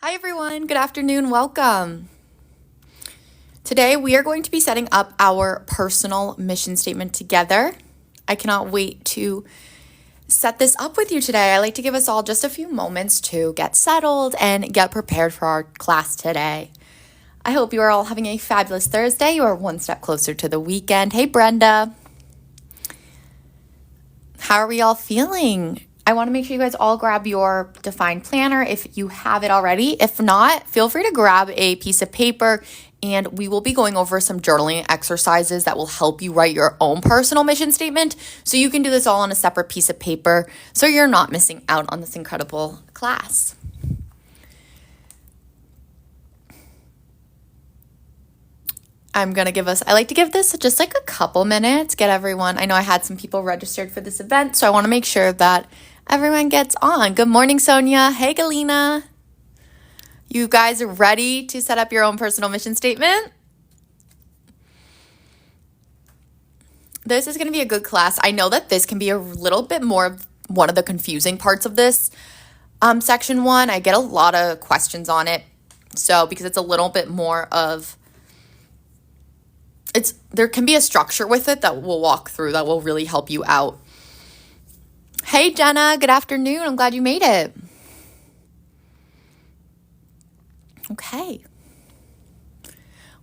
Hi everyone, good afternoon, welcome. Today we are going to be setting up our personal mission statement together. I cannot wait to set this up with you today. I like to give us all just a few moments to get settled and get prepared for our class today. I hope you are all having a fabulous Thursday. You are one step closer to the weekend. Hey Brenda, how are we all feeling? I want to make sure you guys all grab your defined planner if you have it already. If not, feel free to grab a piece of paper and we will be going over some journaling exercises that will help you write your own personal mission statement. So you can do this all on a separate piece of paper so you're not missing out on this incredible class. I like to give this just like a couple minutes, get everyone. I know I had some people registered for this event, so I want to make sure that everyone gets on. Good morning, Sonia. Hey, Galina. You guys are ready to set up your own personal mission statement? This is going to be a good class. I know that this can be a little bit more of one of the confusing parts of this section 1. I get a lot of questions on it. So because it's a little bit more of, there can be a structure with it that we'll walk through that will really help you out. Hey, Jenna, good afternoon. I'm glad you made it. Okay.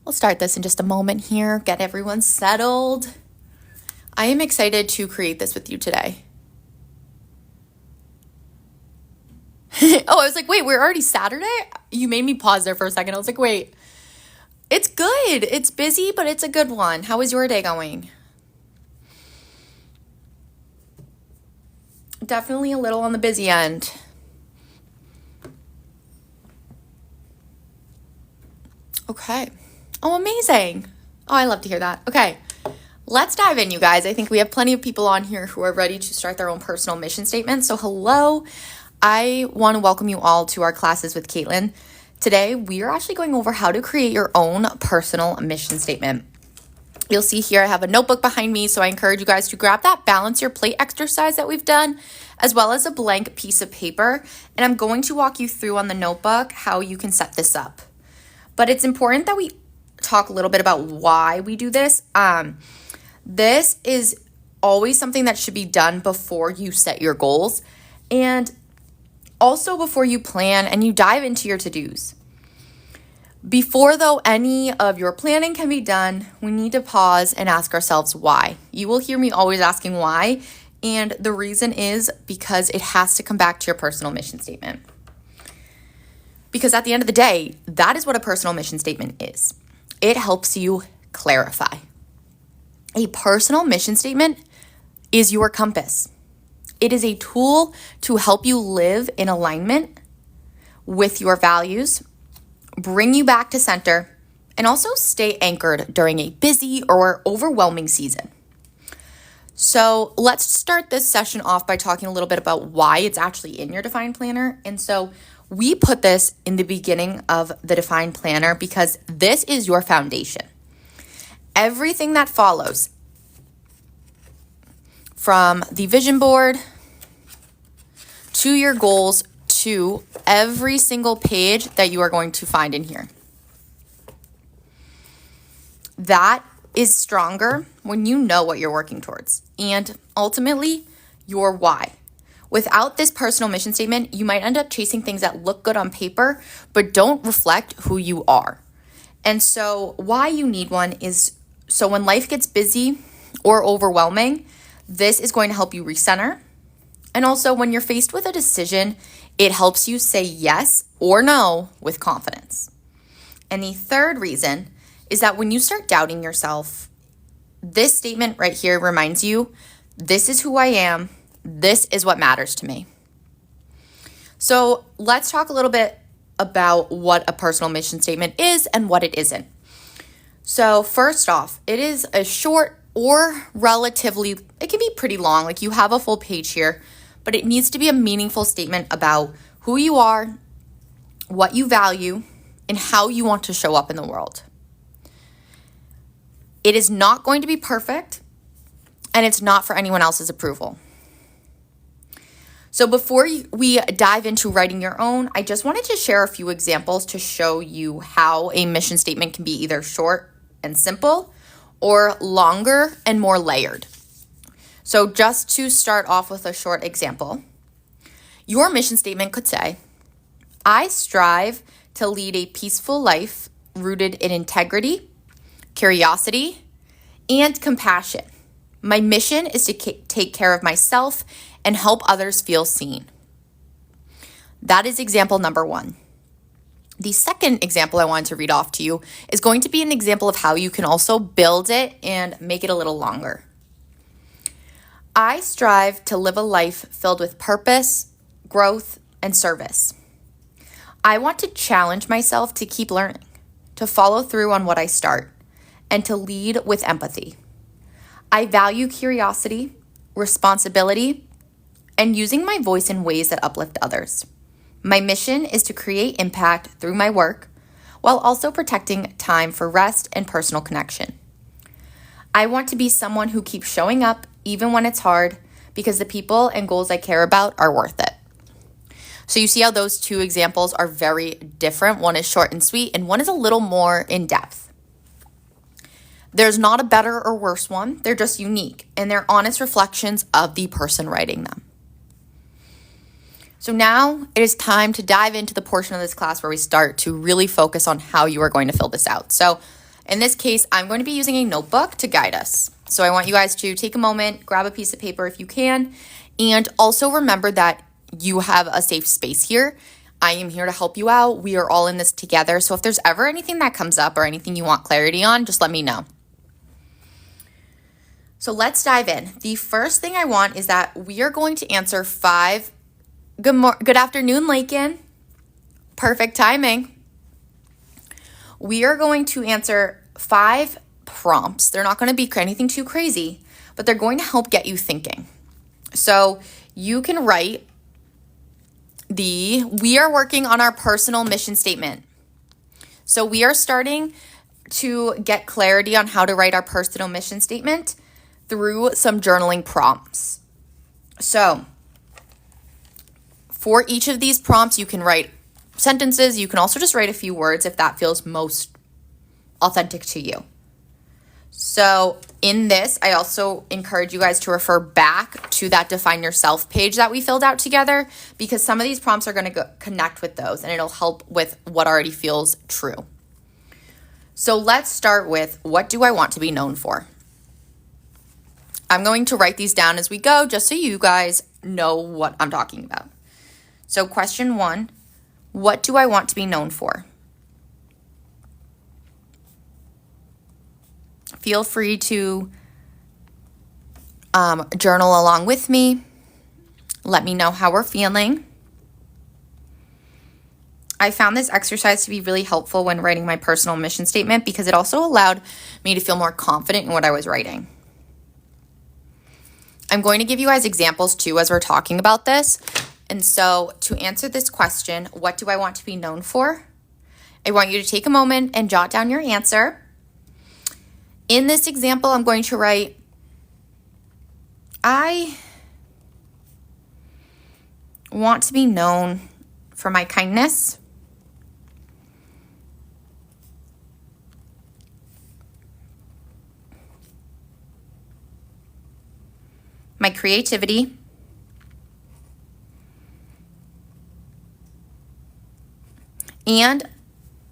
We'll start this in just a moment here, get everyone settled. I am excited to create this with you today. I was like, wait, we're already Saturday? You made me pause there for a second. I was like, wait. It's good. It's busy, but it's a good one. How is your day going? Definitely a little on the busy end. Okay. Oh, amazing. Oh, I love to hear that. Okay. Let's dive in, you guys. I think we have plenty of people on here who are ready to start their own personal mission statement. So hello. I want to welcome you all to our classes with Katelyn. Today, we are actually going over how to create your own personal mission statement. You'll see here I have a notebook behind me, so I encourage you guys to grab that balance your plate exercise that we've done, as well as a blank piece of paper. And I'm going to walk you through on the notebook how you can set this up. But it's important that we talk a little bit about why we do this. This is always something that should be done before you set your goals. And also before you plan and you dive into your to-dos. Before, though, any of your planning can be done, we need to pause and ask ourselves why. You will hear me always asking why, and the reason is because it has to come back to your personal mission statement. Because at the end of the day, that is what a personal mission statement is. It helps you clarify. A personal mission statement is your compass. It is a tool to help you live in alignment with your values, bring you back to center, and also stay anchored during a busy or overwhelming season. So let's start this session off by talking a little bit about why it's actually in your defined planner. And so we put this in the beginning of the defined planner because this is your foundation. Everything that follows, from the vision board to your goals to every single page that you are going to find in here. That is stronger when you know what you're working towards and ultimately your why. Without this personal mission statement, you might end up chasing things that look good on paper but don't reflect who you are. And so why you need one is so when life gets busy or overwhelming, this is going to help you recenter. And also when you're faced with a decision, it helps you say yes or no with confidence. And the third reason is that when you start doubting yourself, this statement right here reminds you, this is who I am. This is what matters to me. So let's talk a little bit about what a personal mission statement is and what it isn't. So first off, it is a short or relatively, it can be pretty long, like you have a full page here, but it needs to be a meaningful statement about who you are, what you value, and how you want to show up in the world. It is not going to be perfect, and it's not for anyone else's approval. So before we dive into writing your own, I just wanted to share a few examples to show you how a mission statement can be either short and simple or longer and more layered. So just to start off with a short example, your mission statement could say, I strive to lead a peaceful life rooted in integrity, curiosity, and compassion. My mission is to take care of myself and help others feel seen. That is example number 1. The second example I wanted to read off to you is going to be an example of how you can also build it and make it a little longer. I strive to live a life filled with purpose, growth, and service. I want to challenge myself to keep learning, to follow through on what I start, and to lead with empathy. I value curiosity, responsibility, and using my voice in ways that uplift others. My mission is to create impact through my work while also protecting time for rest and personal connection. I want to be someone who keeps showing up even when it's hard because the people and goals I care about are worth it. So you see how those two examples are very different. One is short and sweet, and one is a little more in depth. There's not a better or worse one. They're just unique, and they're honest reflections of the person writing them. So now it is time to dive into the portion of this class where we start to really focus on how you are going to fill this out. So in this case, I'm going to be using a notebook to guide us. So I want you guys to take a moment, grab a piece of paper if you can, and also remember that you have a safe space here. I am here to help you out. We are all in this together. So if there's ever anything that comes up or anything you want clarity on, just let me know. So let's dive in. The first thing I want is that we are going to answer 5. Good afternoon, Lakin. Perfect timing. We are going to answer 5 prompts. They're not going to be anything too crazy, but they're going to help get you thinking. So you can write we are working on our personal mission statement. So we are starting to get clarity on how to write our personal mission statement through some journaling prompts. So for each of these prompts, you can write sentences. You can also just write a few words if that feels most authentic to you. So in this, I also encourage you guys to refer back to that Define Yourself page that we filled out together, because some of these prompts are going to connect with those and it'll help with what already feels true. So let's start with, what do I want to be known for? I'm going to write these down as we go just so you guys know what I'm talking about. So question 1, what do I want to be known for? Feel free to journal along with me. Let me know how we're feeling. I found this exercise to be really helpful when writing my personal mission statement because it also allowed me to feel more confident in what I was writing. I'm going to give you guys examples too as we're talking about this. And so to answer this question, what do I want to be known for? I want you to take a moment and jot down your answer. In this example, I'm going to write, I want to be known for my kindness, my creativity, and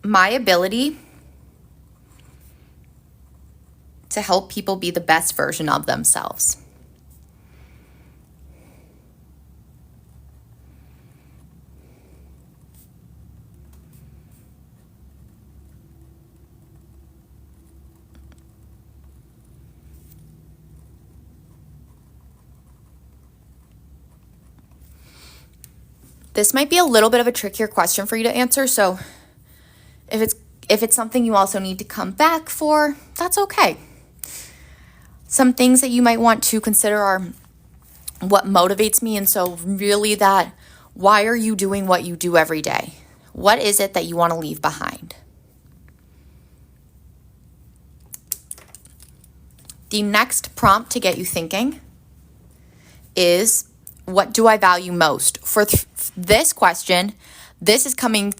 my ability to help people be the best version of themselves. This might be a little bit of a trickier question for you to answer, so if it's something you also need to come back for, that's okay. Some things that you might want to consider are what motivates me, and so really that, why are you doing what you do every day? What is it that you want to leave behind? The next prompt to get you thinking is, what do I value most? For this question, this is coming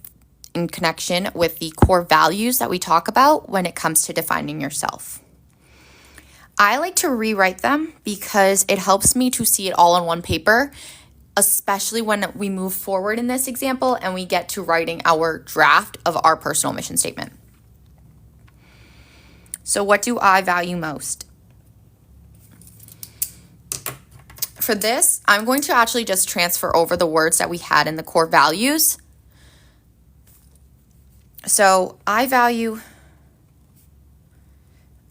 in connection with the core values that we talk about when it comes to defining yourself. I like to rewrite them because it helps me to see it all on one paper, especially when we move forward in this example and we get to writing our draft of our personal mission statement. So what do I value most? For this, I'm going to actually just transfer over the words that we had in the core values. So I value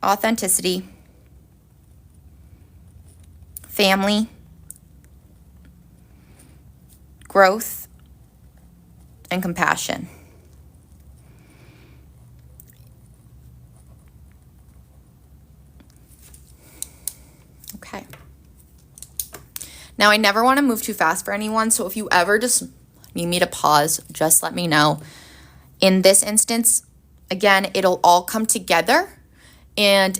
authenticity, family, growth, and compassion. Okay. Now, I never want to move too fast for anyone, so if you ever just need me to pause, just let me know. In this instance, again, it'll all come together, and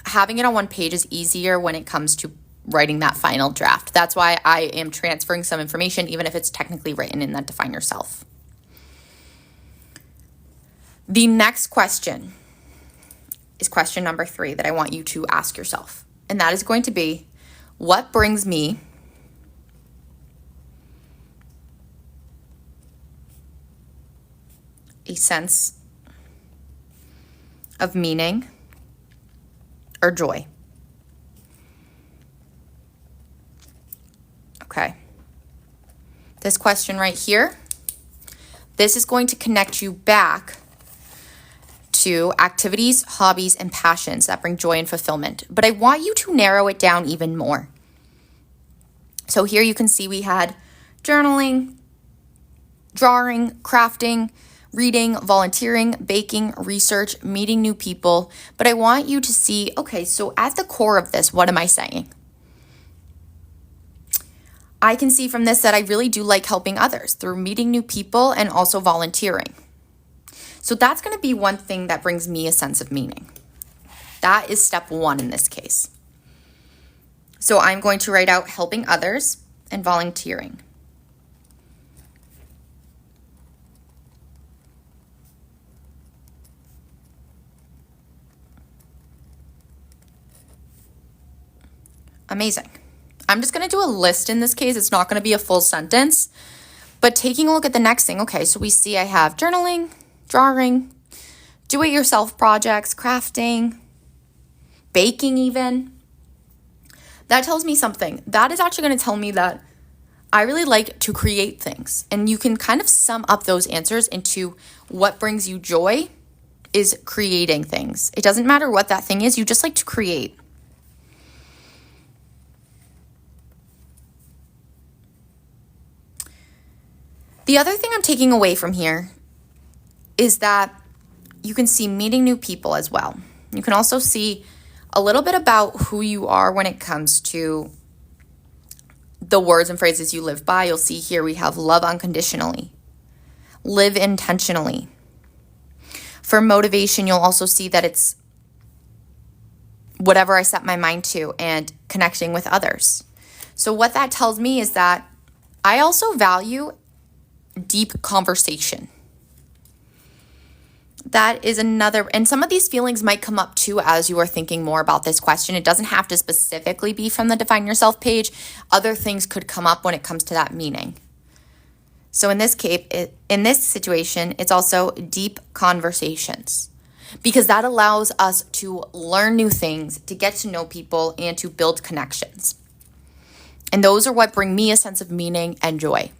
having it on one page is easier when it comes to writing that final draft. That's why I am transferring some information, even if it's technically written in that define yourself. The next question is question number 3 that I want you to ask yourself. And that is going to be, what brings me a sense of meaning or joy? Okay. This question right here, this is going to connect you back to activities, hobbies, and passions that bring joy and fulfillment. But I want you to narrow it down even more. So here you can see we had journaling, drawing, crafting, reading, volunteering, baking, research, meeting new people. But I want you to see, okay, so at the core of this, what am I saying? I can see from this that I really do like helping others through meeting new people and also volunteering. So that's going to be one thing that brings me a sense of meaning. That is step 1 in this case. So I'm going to write out helping others and volunteering. Amazing. I'm just going to do a list in this case. It's not going to be a full sentence, but taking a look at the next thing. Okay, so we see I have journaling, drawing, do-it-yourself projects, crafting, baking even. That tells me something. That is actually going to tell me that I really like to create things. And you can kind of sum up those answers into what brings you joy is creating things. It doesn't matter what that thing is. You just like to create. The other thing I'm taking away from here is that you can see meeting new people as well. You can also see a little bit about who you are when it comes to the words and phrases you live by. You'll see here we have love unconditionally, live intentionally. For motivation, you'll also see that it's whatever I set my mind to and connecting with others. So what that tells me is that I also value deep conversation. That is another, and some of these feelings might come up too as you are thinking more about this question. It doesn't have to specifically be from the Define Yourself page. Other things could come up when it comes to that meaning. So in this case, in this situation, it's also deep conversations, because that allows us to learn new things, to get to know people, and to build connections. And those are what bring me a sense of meaning and joy.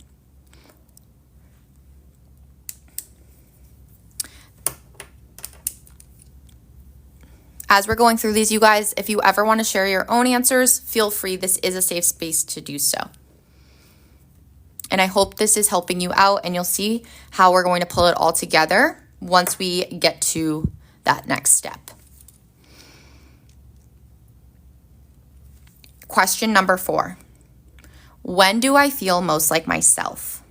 As we're going through these, you guys, if you ever want to share your own answers, feel free. This is a safe space to do so. And I hope this is helping you out, and you'll see how we're going to pull it all together once we get to that next step. Question number 4. When do I feel most like myself?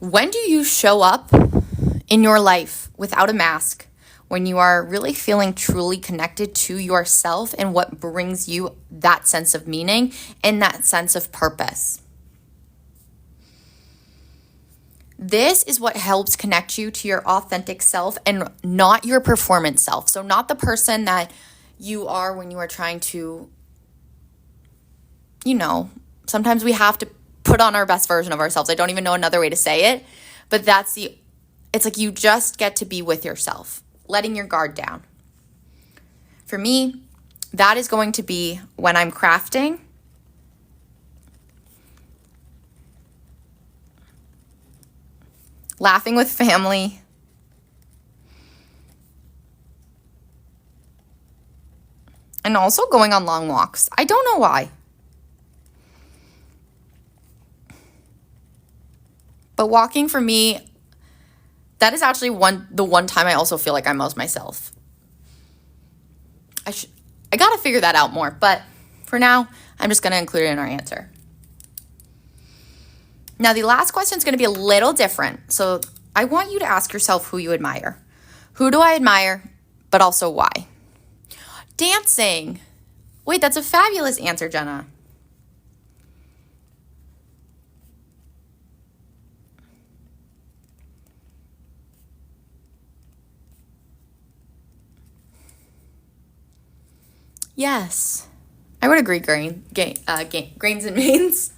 When do you show up in your life without a mask, when you are really feeling truly connected to yourself and what brings you that sense of meaning and that sense of purpose? This is what helps connect you to your authentic self and not your performance self. So not the person that you are when you are trying to, sometimes we have to put on our best version of ourselves. I don't even know another way to say it, but it's like you just get to be with yourself, letting your guard down. For me, that is going to be when I'm crafting, laughing with family, and also going on long walks. I don't know why. But walking for me, that is actually the one time I also feel like I'm most myself. I got to figure that out more, but for now, I'm just going to include it in our answer. Now, the last question is going to be a little different. So I want you to ask yourself who you admire. Who do I admire, but also why? Dancing. Wait, that's a fabulous answer, Jenna. Yes, I would agree, grains and beans.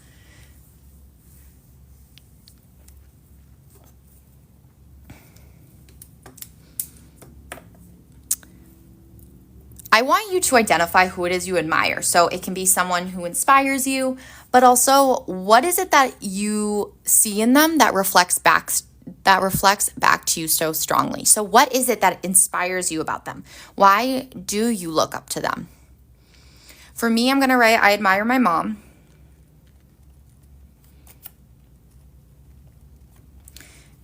I want you to identify who it is you admire. So it can be someone who inspires you, but also what is it that you see in them that reflects back to you so strongly? So what is it that inspires you about them? Why do you look up to them? For me, I'm going to write, I admire my mom.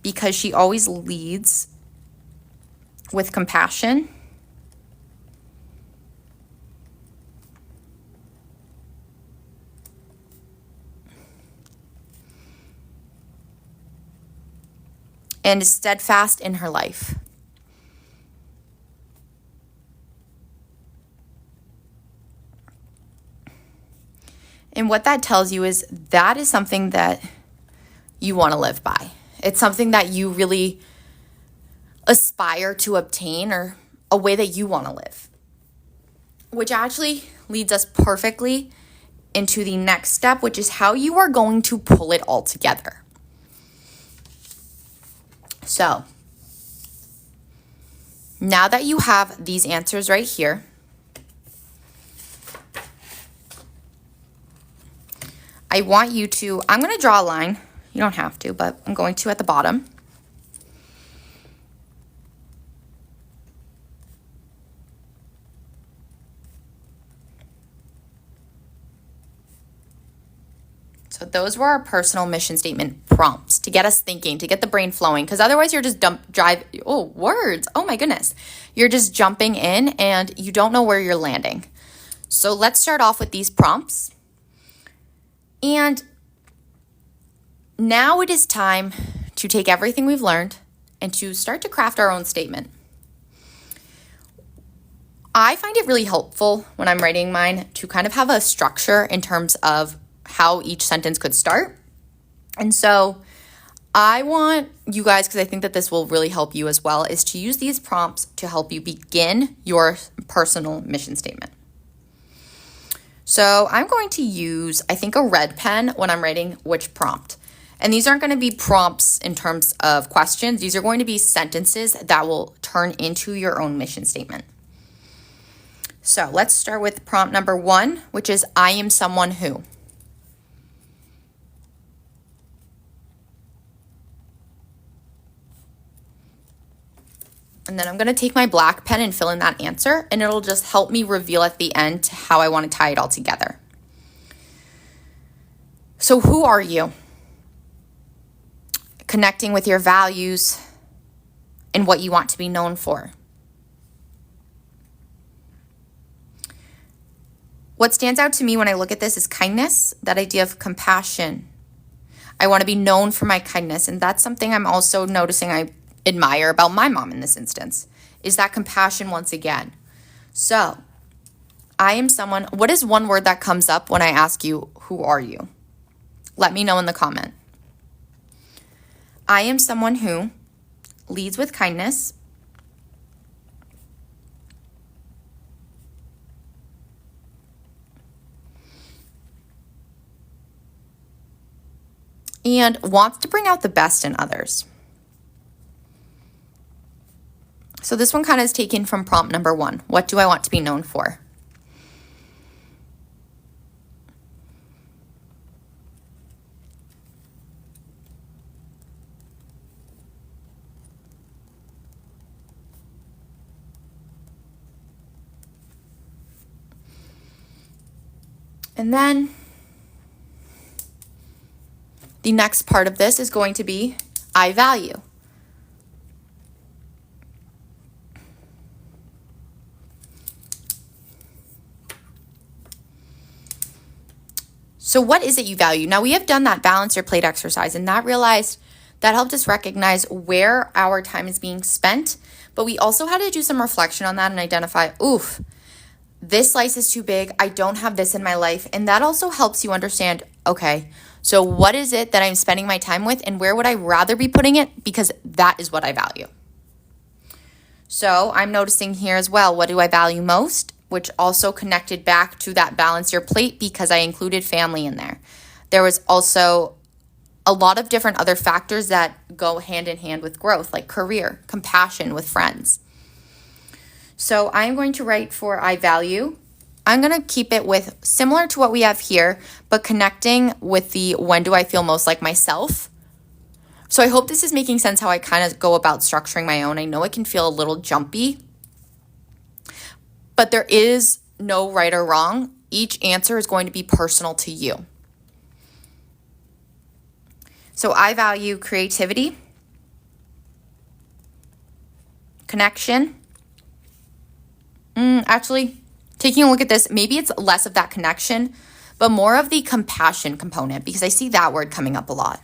Because she always leads with compassion. And is steadfast in her life. And what that tells you is that is something that you want to live by. It's something that you really aspire to obtain, or a way that you want to live. Which actually leads us perfectly into the next step, which is how you are going to pull it all together. So, now that you have these answers right here, I want you to, I'm going to draw a line. You don't have to, but I'm going to at the bottom. So those were our personal mission statement prompts to get us thinking, to get the brain flowing, because otherwise you're just words. Oh my goodness. You're just jumping in and you don't know where you're landing. So let's start off with these prompts. And now it is time to take everything we've learned and to start to craft our own statement. I find it really helpful when I'm writing mine to kind of have a structure in terms of how each sentence could start. And so I want you guys, because I think that this will really help you as well, is to use these prompts to help you begin your personal mission statement. So I'm going to use, I think, a red pen when I'm writing which prompt. And these aren't going to be prompts in terms of questions. These are going to be sentences that will turn into your own mission statement. So let's start with prompt number 1, which is I am someone who. And then I'm going to take my black pen and fill in that answer, and it'll just help me reveal at the end how I want to tie it all together. So who are you? Connecting with your values and what you want to be known for. What stands out to me when I look at this is kindness, that idea of compassion. I want to be known for my kindness. And that's something I'm also noticing I admire about my mom in this instance, is that compassion once again. So I am someone, what is one word that comes up when I ask you, who are you? Let me know in the comment. I am someone who leads with kindness, and wants to bring out the best in others. So this one kind of is taken from prompt number 1. What do I want to be known for? And then the next part of this is going to be I value. So what is it you value? Now we have done that balance your plate exercise, and that helped us recognize where our time is being spent, but we also had to do some reflection on that and identify, this slice is too big. I don't have this in my life. And that also helps you understand, okay, so what is it that I'm spending my time with, and where would I rather be putting it? Because that is what I value. So I'm noticing here as well, what do I value most? Which also connected back to that balance your plate, because I included family in there. There was also a lot of different other factors that go hand in hand with growth, like career, compassion with friends. So I'm going to write for I value. I'm going to keep it with similar to what we have here, but connecting with the when do I feel most like myself. So I hope this is making sense how I kind of go about structuring my own. I know it can feel a little jumpy, but there is no right or wrong. Each answer is going to be personal to you. So I value creativity, connection. Actually, taking a look at this, maybe it's less of that connection, but more of the compassion component, because I see that word coming up a lot.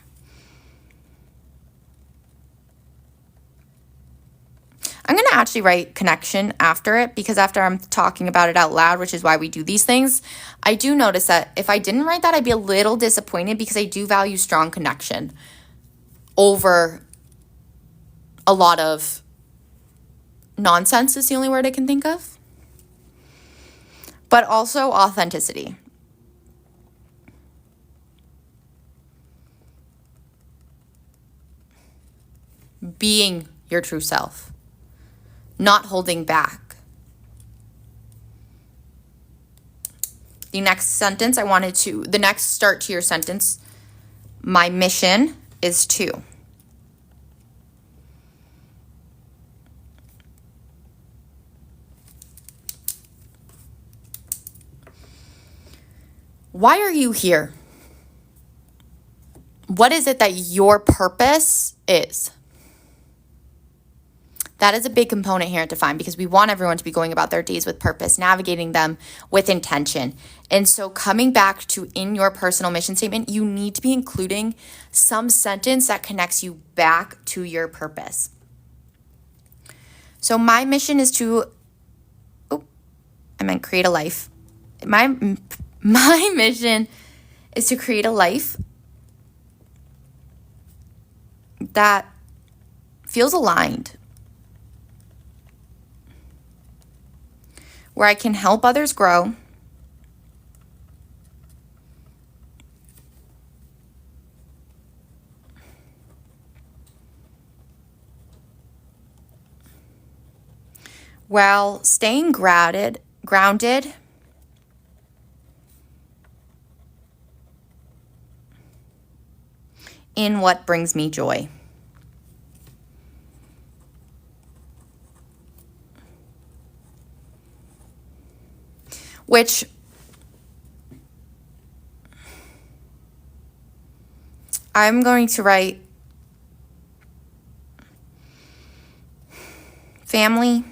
I'm going to actually write connection after it, because after I'm talking about it out loud, which is why we do these things, I do notice that if I didn't write that, I'd be a little disappointed, because I do value strong connection over a lot of nonsense is the only word I can think of. But also authenticity. Being your true self. Not holding back. The next start to your sentence, my mission is to. Why are you here? What is it that your purpose is? That is a big component here to define, because we want everyone to be going about their days with purpose, navigating them with intention. And so coming back to in your personal mission statement, you need to be including some sentence that connects you back to your purpose. So my mission is to, create a life. My mission is to create a life that feels aligned, where I can help others grow, while staying grounded in what brings me joy. Which I'm going to write family,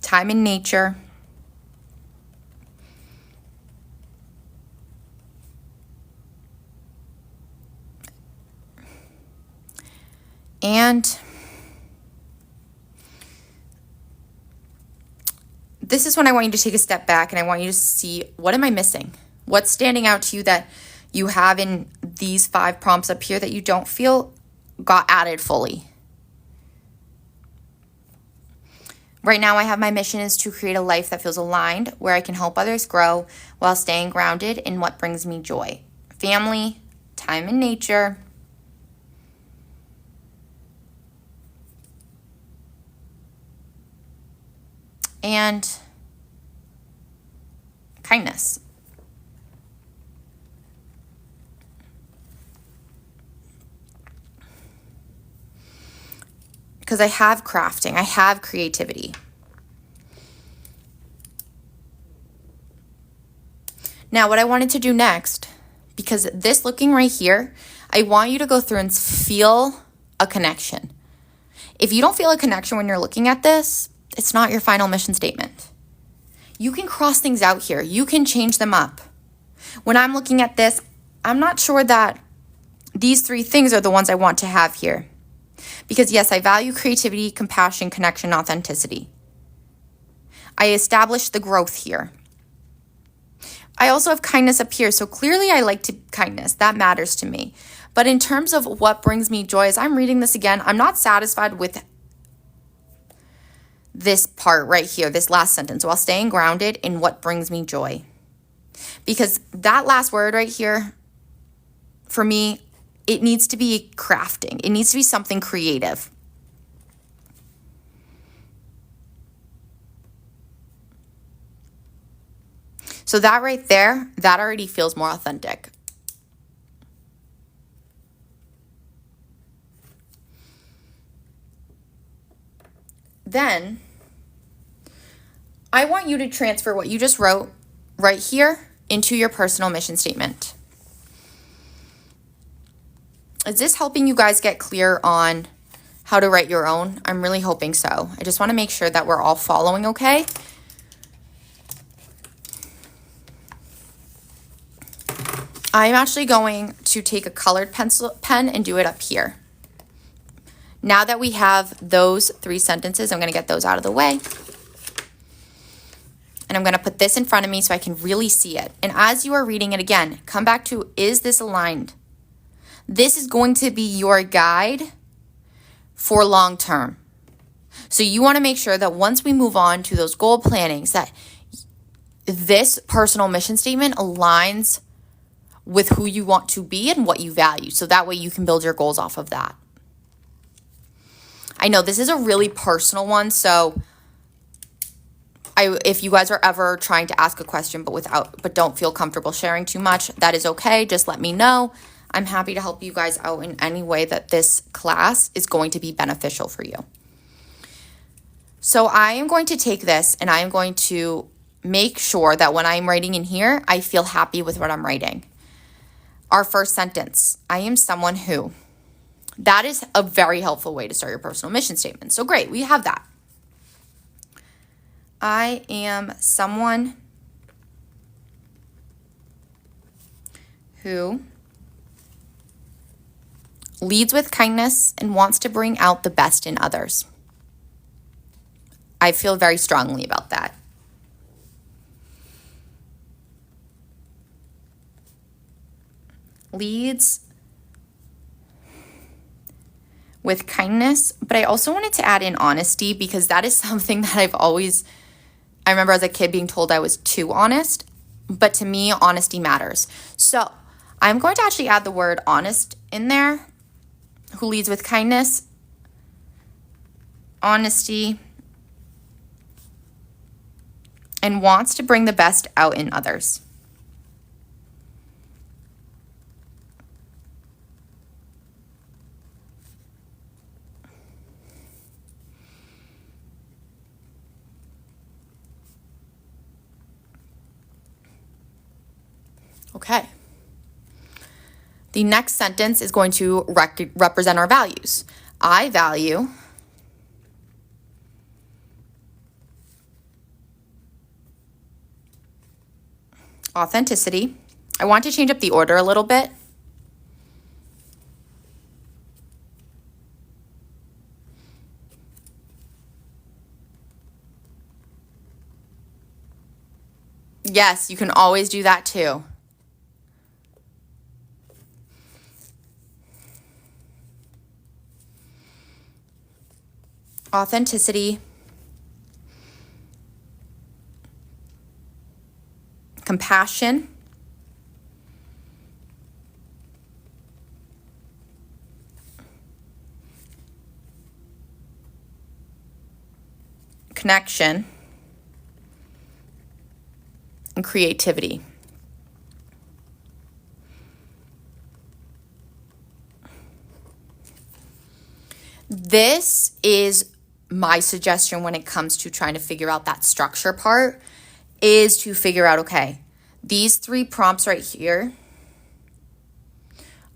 time in nature, And this is when I want you to take a step back and I want you to see, what am I missing? What's standing out to you that you have in these 5 prompts up here that you don't feel got added fully? Right now, I have my mission is to create a life that feels aligned, where I can help others grow while staying grounded in what brings me joy. Family, time in nature, and kindness. Because I have crafting, I have creativity. Now, what I wanted to do next, because this looking right here, I want you to go through and feel a connection. If you don't feel a connection when you're looking at this, it's not your final mission statement. You can cross things out here. You can change them up. When I'm looking at this, I'm not sure that these 3 things are the ones I want to have here. Because yes, I value creativity, compassion, connection, authenticity. I established the growth here. I also have kindness up here, so clearly I like kindness. That matters to me. But in terms of what brings me joy, as I'm reading this again, I'm not satisfied with this part right here, this last sentence, while staying grounded in what brings me joy. Because that last word right here, for me, it needs to be crafting. It needs to be something creative. So that right there, that already feels more authentic. Then, I want you to transfer what you just wrote right here into your personal mission statement. Is this helping you guys get clear on how to write your own? I'm really hoping so. I just want to make sure that we're all following okay. I'm actually going to take a colored pen and do it up here. Now that we have those 3 sentences, I'm going to get those out of the way. And I'm going to put this in front of me so I can really see it. And as you are reading it again, come back to, is this aligned? This is going to be your guide for long term. So you want to make sure that once we move on to those goal plannings, that this personal mission statement aligns with who you want to be and what you value. So that way you can build your goals off of that. I know this is a really personal one, so if you guys are ever trying to ask a question but don't feel comfortable sharing too much, that is okay. Just let me know. I'm happy to help you guys out in any way that this class is going to be beneficial for you. So I am going to take this and I am going to make sure that when I'm writing in here, I feel happy with what I'm writing. Our first sentence, I am someone who. That is a very helpful way to start your personal mission statement. So great, we have that. I am someone who leads with kindness and wants to bring out the best in others. I feel very strongly about that. Leads with kindness, but I also wanted to add in honesty because that is something that I remember as a kid being told I was too honest, but to me, honesty matters. So I'm going to actually add the word honest in there. Who leads with kindness, honesty, and wants to bring the best out in others. Okay. The next sentence is going to represent our values. I value authenticity. I want to change up the order a little bit. Yes, you can always do that too. Authenticity, compassion, connection, and creativity. This is my suggestion when it comes to trying to figure out that structure part, is to figure out, okay, these 3 prompts right here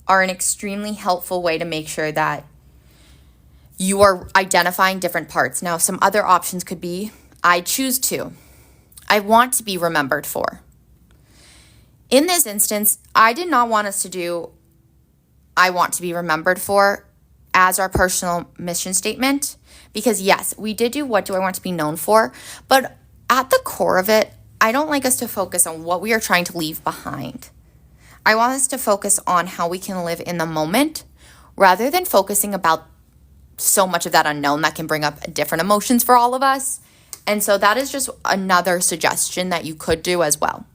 are an extremely helpful way to make sure that you are identifying different parts. Now, some other options could be, I choose to. I want to be remembered for. In this instance, I did not want us to do I want to be remembered for as our personal mission statement, because yes, we did do what do I want to be known for, but at the core of it, I don't like us to focus on what we are trying to leave behind. I want us to focus on how we can live in the moment rather than focusing about so much of that unknown that can bring up different emotions for all of us. And so that is just another suggestion that you could do as well.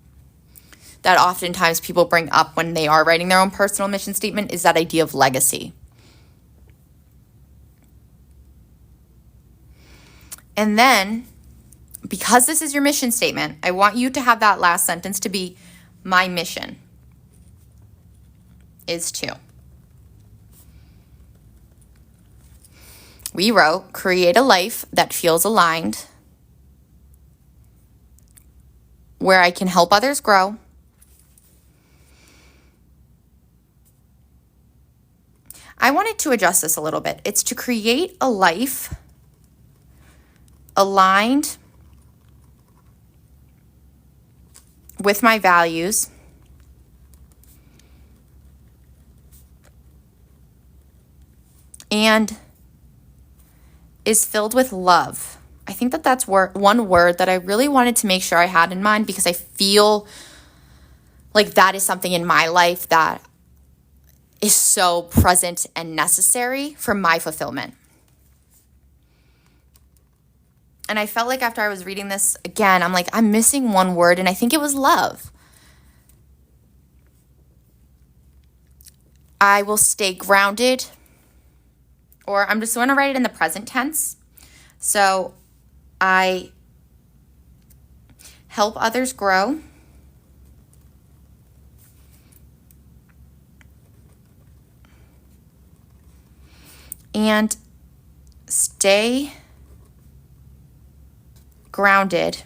That oftentimes people bring up when they are writing their own personal mission statement is that idea of legacy. And then, because this is your mission statement, I want you to have that last sentence to be, my mission is to. We wrote, create a life that feels aligned, where I can help others grow, I wanted to adjust this a little bit. It's to create a life aligned with my values and is filled with love. I think that that's one word that I really wanted to make sure I had in mind, because I feel like that is something in my life that is so present and necessary for my fulfillment. And I felt like after I was reading this again, I'm like, I'm missing one word, and I think it was love. I will stay grounded, or I'm just going to write it in the present tense. So I help others grow. And stay grounded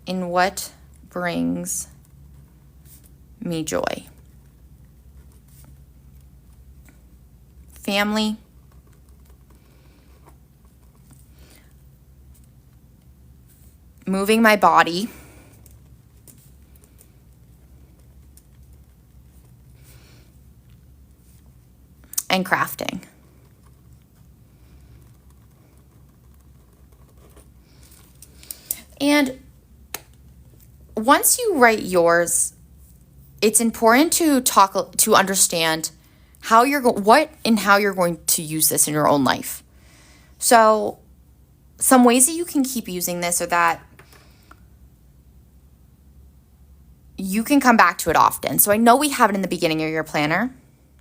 in what brings me joy. Family, moving my body, and crafting. And once you write yours, it's important to understand how you're going to use this in your own life. So some ways that you can keep using this are that you can come back to it often. So I know we have it in the beginning of your planner,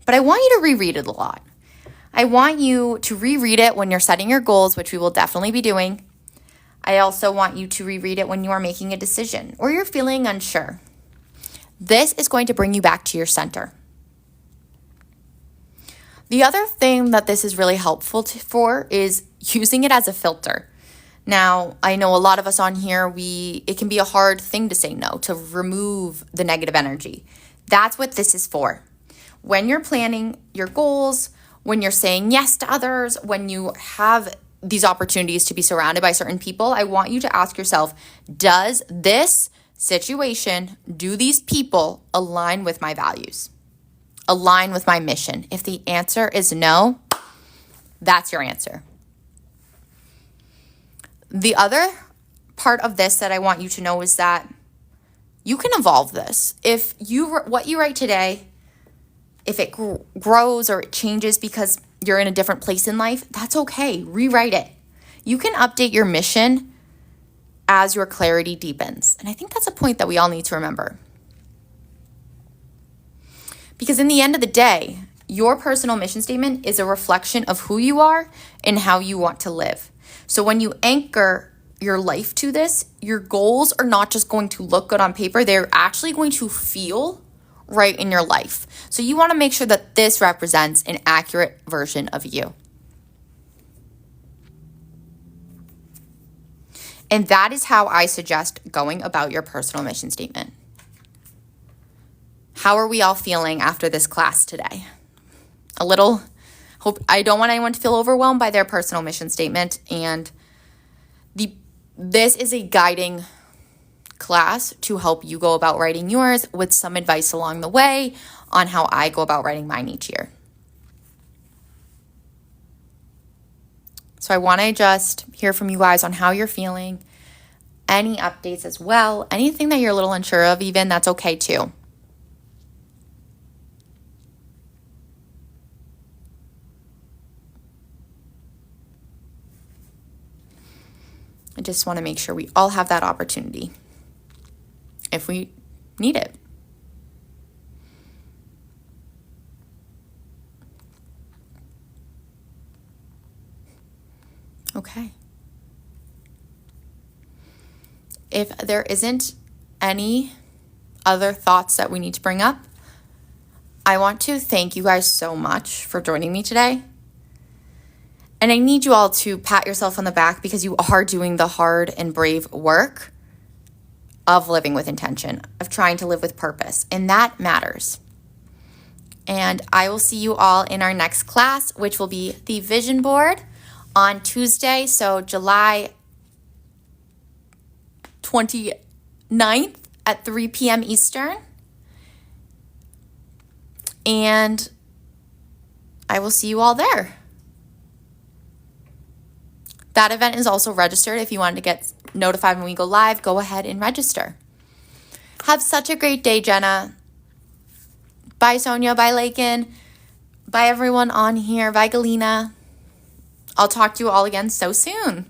but I want you to reread it a lot. I want you to reread it when you're setting your goals, which we will definitely be doing. I also want you to reread it when you are making a decision or you're feeling unsure. This is going to bring you back to your center. The other thing that this is really helpful for is using it as a filter. Now, I know a lot of us on here, it can be a hard thing to say no, to remove the negative energy. That's what this is for. When you're planning your goals, when you're saying yes to others, when you have these opportunities to be surrounded by certain people, I want you to ask yourself, does this situation, do these people align with my values? Align with my mission? If the answer is no, that's your answer. The other part of this that I want you to know is that you can evolve this. If what you write today, if it grows or it changes because you're in a different place in life, that's okay. Rewrite it. You can update your mission as your clarity deepens. And I think that's a point that we all need to remember. Because in the end of the day, your personal mission statement is a reflection of who you are and how you want to live. So when you anchor your life to this, your goals are not just going to look good on paper, they're actually going to feel right in your life. So you want to make sure that this represents an accurate version of you. And that is how I suggest going about your personal mission statement. How are we all feeling after this class today? I don't want anyone to feel overwhelmed by their personal mission statement, and this is a guiding class to help you go about writing yours with some advice along the way on how I go about writing mine each year. So I want to just hear from you guys on how you're feeling, any updates as well, anything that you're a little unsure of even, that's okay too. I just want to make sure we all have that opportunity if we need it. Okay. If there isn't any other thoughts that we need to bring up, I want to thank you guys so much for joining me today. And I need you all to pat yourself on the back because you are doing the hard and brave work of living with intention, of trying to live with purpose, and that matters. And I will see you all in our next class, which will be the vision board on Tuesday, so July 29th at 3 p.m. Eastern. And I will see you all there. That event is also registered. If you wanted to get notified when we go live, go ahead and register. Have such a great day, Jenna. Bye, Sonia. Bye, Lakin. Bye, everyone on here. Bye, Galena. I'll talk to you all again so soon.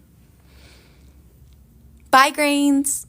Bye, Grains.